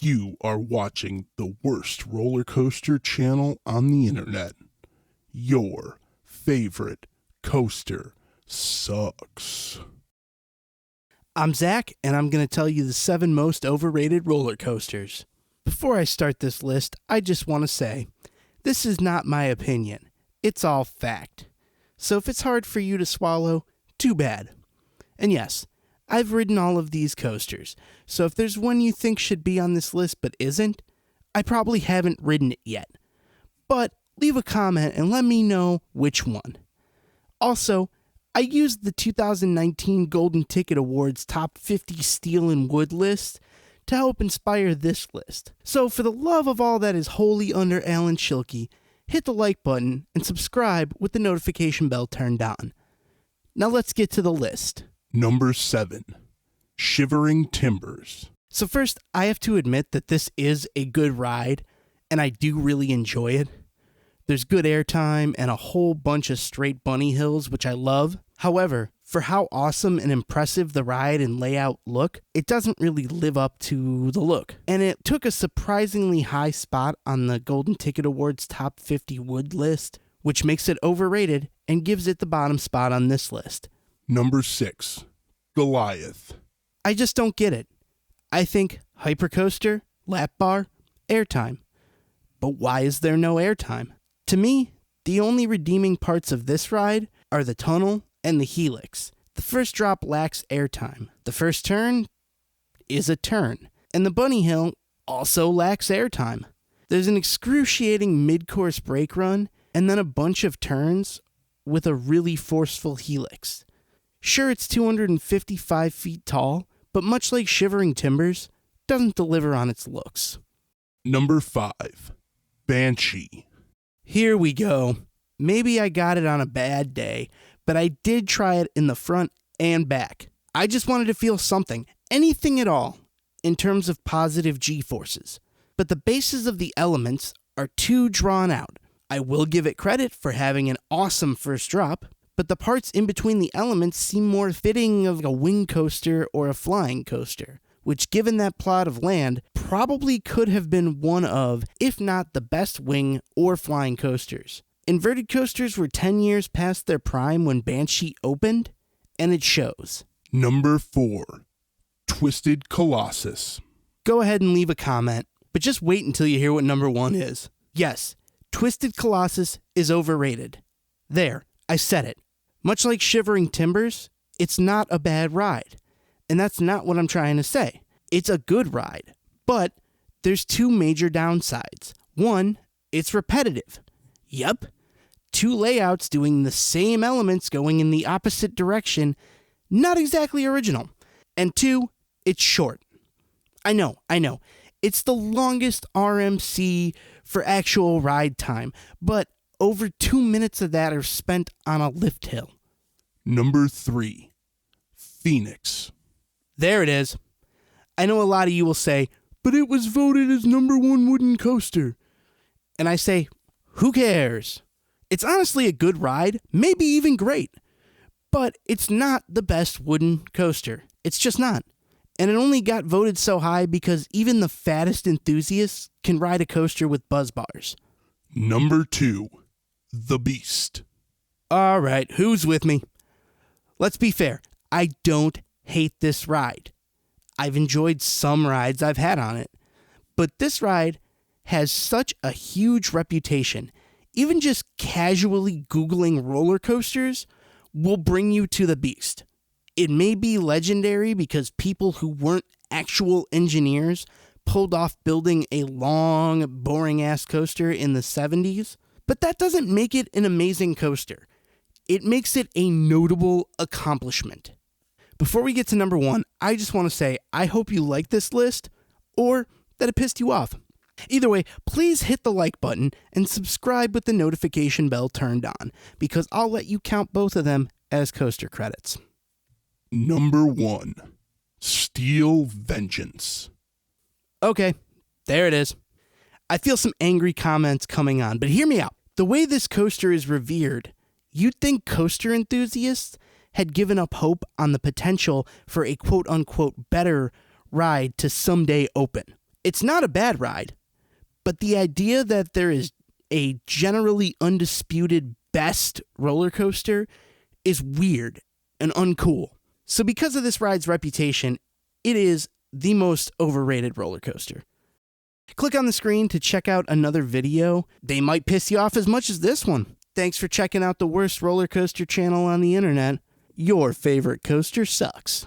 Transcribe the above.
You are watching the worst roller coaster channel on the internet. Your favorite coaster sucks. I'm Zach, and I'm going to tell you the 7 most overrated roller coasters. Before I start this list, I just want to say, this is not my opinion. It's all fact. So if it's hard for you to swallow, too bad. And yes, I've ridden all of these coasters, so if there's one you think should be on this list but isn't, I probably haven't ridden it yet. But leave a comment and let me know which one. Also, I used the 2019 Golden Ticket Awards Top 50 Steel and Wood list to help inspire this list. So for the love of all that is wholly under Alan Schilke, hit the like button and subscribe with the notification bell turned on. Now let's get to the list. Number 7. Shivering Timbers. So first, I have to admit that this is a good ride, and I do really enjoy it. There's good airtime and a whole bunch of straight bunny hills, which I love. However, for how awesome and impressive the ride and layout look, it doesn't really live up to the look. And it took a surprisingly high spot on the Golden Ticket Awards Top 50 Wood list, which makes it overrated and gives it the bottom spot on this list. Number 6. Goliath. I just don't get it. I think hypercoaster, lap bar, airtime. But why is there no airtime? To me, the only redeeming parts of this ride are the tunnel and the helix. The first drop lacks airtime. The first turn is a turn. And the bunny hill also lacks airtime. There's an excruciating mid-course brake run and then a bunch of turns with a really forceful helix. Sure, it's 255 feet tall, but much like Shivering Timbers, doesn't deliver on its looks. Number 5. Banshee. Here we go. Maybe I got it on a bad day, but I did try it in the front and back. I just wanted to feel something, anything at all, in terms of positive G-forces. But the bases of the elements are too drawn out. I will give it credit for having an awesome first drop, but the parts in between the elements seem more fitting of a wing coaster or a flying coaster, which given that plot of land, probably could have been one of, if not the best wing or flying coasters. Inverted coasters were 10 years past their prime when Banshee opened, and it shows. Number 4. Twisted Colossus. Go ahead and leave a comment, but just wait until you hear what number 1 is. Yes, Twisted Colossus is overrated. There, I said it. Much like Shivering Timbers, it's not a bad ride. And that's not what I'm trying to say. It's a good ride. But there's 2 major downsides. 1, it's repetitive. Yep. 2 layouts doing the same elements going in the opposite direction. Not exactly original. And 2, it's short. I know. It's the longest RMC for actual ride time, but over 2 minutes of that are spent on a lift hill. Number 3. Phoenix. There it is. I know a lot of you will say, but it was voted as number 1 wooden coaster. And I say, who cares? It's honestly a good ride, maybe even great. But it's not the best wooden coaster. It's just not. And it only got voted so high because even the fattest enthusiasts can ride a coaster with buzz bars. Number 2. The Beast. All right, who's with me? Let's be fair. I don't hate this ride. I've enjoyed some rides I've had on it. But this ride has such a huge reputation. Even just casually Googling roller coasters will bring you to the Beast. It may be legendary because people who weren't actual engineers pulled off building a long, boring-ass coaster in the 70s, but that doesn't make it an amazing coaster. It makes it a notable accomplishment. Before we get to number 1, I just want to say I hope you like this list, or that it pissed you off. Either way, please hit the like button and subscribe with the notification bell turned on, because I'll let you count both of them as coaster credits. Number 1. Steel Vengeance. Okay, there it is. I feel some angry comments coming on, but hear me out. The way this coaster is revered, you'd think coaster enthusiasts had given up hope on the potential for a quote-unquote better ride to someday open. It's not a bad ride, but the idea that there is a generally undisputed best roller coaster is weird and uncool. So because of this ride's reputation, it is the most overrated roller coaster. Click on the screen to check out another video. They might piss you off as much as this one. Thanks for checking out the worst roller coaster channel on the internet. Your favorite coaster sucks.